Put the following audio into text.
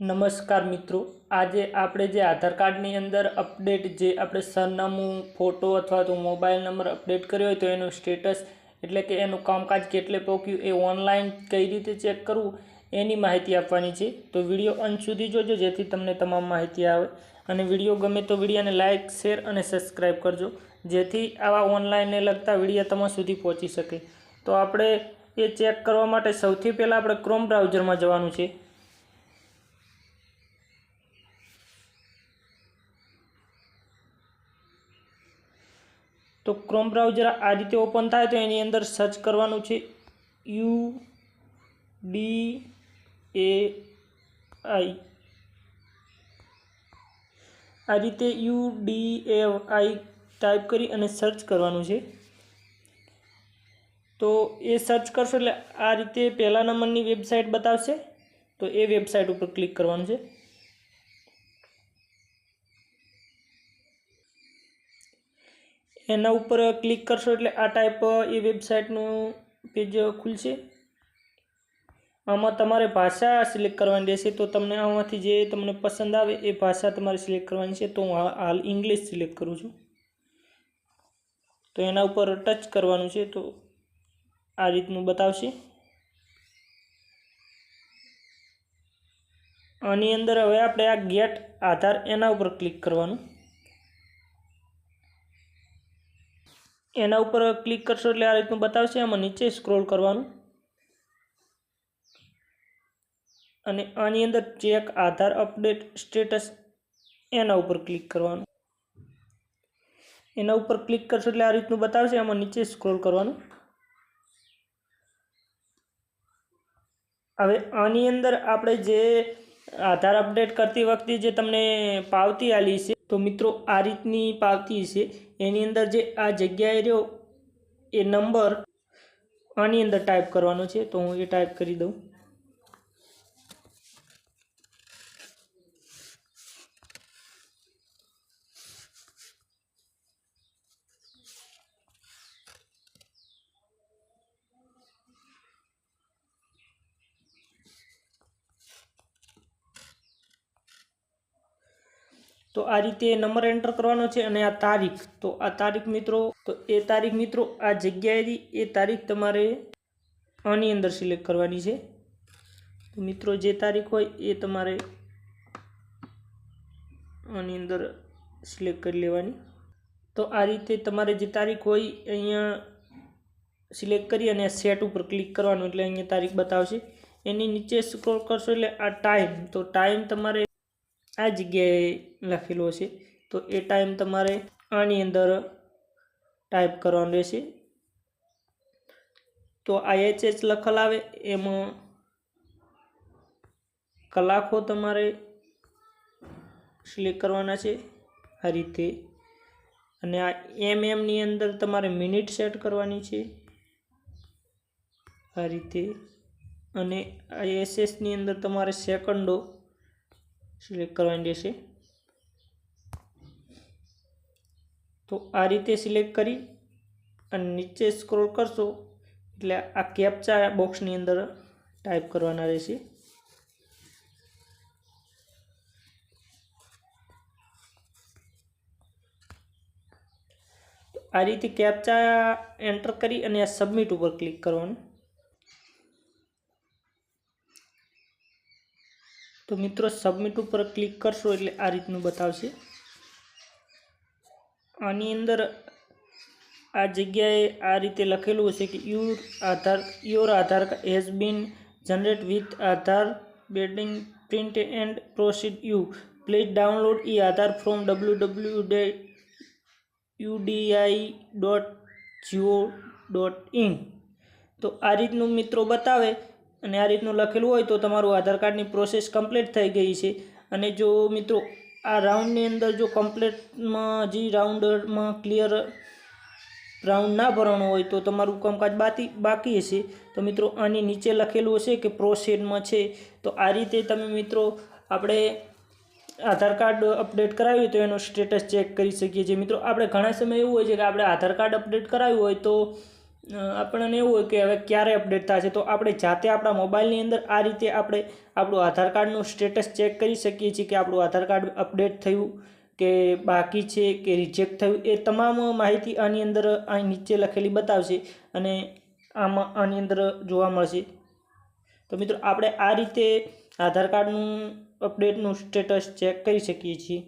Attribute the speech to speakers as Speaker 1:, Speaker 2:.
Speaker 1: નમસ્કાર મિત્રો, આજે આપણે જે આધાર કાર્ડની અંદર અપડેટ જે આપણે સરનામું, ફોટો અથવા તો મોબાઈલ નંબર અપડેટ કર્યો હોય તો એનું સ્ટેટસ એટલે કે એનું કામકાજ કેટલે પહોંચ્યું એ ઓનલાઈન કઈ રીતે ચેક કરવું એની માહિતી આપવાની છે। તો વિડીયો અંત સુધી જોજો જેથી તમને તમામ માહિતી આવે અને વિડીયો ગમે તો વિડીયોને લાઇક, શેર અને સબસ્ક્રાઈબ કરજો જેથી આવા ઓનલાઈનને લગતા વિડીયો તમારા સુધી પહોંચી શકે। તો આપણે એ ચેક કરવા માટે સૌથી પહેલાં આપણે ક્રોમ બ્રાઉઝરમાં જવાનું છે। तो क्रोम ब्राउजर आ रीते ओपन थाय तो एनी अंदर सर्च करवानुं छे UDAI। आ रीते UDAI टाइप करी अने सर्च करवानुं छे। तो ए सर्च करशो एटले आ रीते पहला नंबरनी वेबसाइट बतावशे तो ए वेबसाइट पर क्लिक करवानुं छे। एना ऊपर क्लिक करशो एटले आ टाइप ए वेबसाइटनुं पेज खुलशे। आमां तमारे भाषा सिलेक्ट करवानी रहेशे। तो तमने आमांथी जे तमने पसंद आवे ए भाषा तमारे सिलेक्ट करवानी छे। तो हूँ हाल इंग्लिश सिलेक्ट करूँ छूँ। तो एना ऊपर टच करवानुं छे तो आ रीतनुं बतावशे। आनी अंदर हवे आपणे आ गेट आधार एना ऊपर क्लिक करवानुं। एना ऊपर क्लिक करशो एटले आ रीतनुं बतावशे। आमां नीचे स्क्रॉल करवानुं अने आनी अंदर चेक आधार अपडेट स्टेटस एना ऊपर क्लिक करवानुं। एना ऊपर क्लिक करशो एटले आ रीतनुं बतावशे। आमां नीचे स्क्रॉल करवानुं। हवे आनी अंदर आपणे जे आधार अपडेट करती वखते जे तमने पावती आली छे तो मित्रों आ रीतनी पावती छे। एनी अंदर जे आ जग्याए रह्यो ए नंबर आनी अंदर टाइप करवानो छे। तो हूँ ये टाइप करी दऊं। तो आ रीते नंबर एंटर करवानो छे अने आ तारीख। तो आ तारीख मित्रों तो ए तारीख मित्रों आ जग्याएथी ए तारीख तमारे आनी अंदर सिलेक्ट करवानी छे। तो मित्रों जे तारीख होय ए तमारे आनी अंदर सिलेक्ट कर लेवानी। तो आ रीते तमारे जे तारीख होय अहींया सिलेक्ट करी अने सेट पर क्लिक करवानुं एटले अहींया तारीख बतावशे। एनी नीचे स्क्रॉल करशो एटले आ टाइम तो टाइम तमारे आ जग्याए लखेलो छे। तो ए टाइम तमारे आनी अंदर टाइप करवानो रहेशे। तो IHH लखेल आवे एमां कलाको तमारे सिलेक्ट करवाना छे आ रीते। अने आ MM नी अंदर तमारे मिनिट सेट करवानी छे आ रीते। अने SS नी अंदर तमारे सेकंडो सिलेक्ट करवानी रहेशे। तो आ रीते सिलेक्ट करी अने नीचे स्क्रॉल करशो एटले आ कैप्चा बॉक्सनी अंदर टाइप करवाना रहेशे। तो आ रीते कैप्चा एंटर करी अने आ सबमिट पर क्लिक करवानुं। तो मित्रों सबमिट पर क्लिक करशो एटले आ रीतनुं बतावशे। आनी अंदर आ जग्याए आ रीते लखेलुं हशे कि your Aadhaar has been generate with Aadhaar bedding print and proceed you please download e Aadhaar from www.udi.go.in। तो आ रीतनुं मित्रों बतावे अने आ रीतनुं लखेलुं होय तो तमारुं आधार कार्डनी प्रोसेस कम्प्लीट थई गई छे। अने जो मित्रों आ राउंडनी अंदर जो कम्प्लीट में जी राउंड में क्लियर राउंड ना भरवानो होय तो तमारुं कामकाज बाकी हशे। तो मित्रों आनी नीचे लखेलुं हशे कि प्रोसीड में छे। तो आ रीते तमे मित्रों आपणे आधार कार्ड अपडेट कराव्युं तो एनो स्टेटस चेक करी शकीए छीए। मित्रों आपणे घणा समय एवुं होय छे कि आपणे आधार कार्ड अपडेट कराव्युं होय तो આપણને એવું હોય કે હવે ક્યારે અપડેટ થશે, તો આપણે જાતે આપણા મોબાઈલની અંદર આ રીતે આપણે આપણું આધાર કાર્ડનું સ્ટેટસ ચેક કરી શકીએ છીએ કે આપણું આધાર કાર્ડ અપડેટ થયું કે બાકી છે કે રિજેક્ટ થયું, એ તમામ માહિતી આની અંદર અહીં નીચે લખેલી બતાવશે અને આની અંદર જોવા મળશે. તો મિત્રો આપણે આ રીતે આધાર કાર્ડનું અપડેટનું સ્ટેટસ ચેક કરી શકીએ છીએ.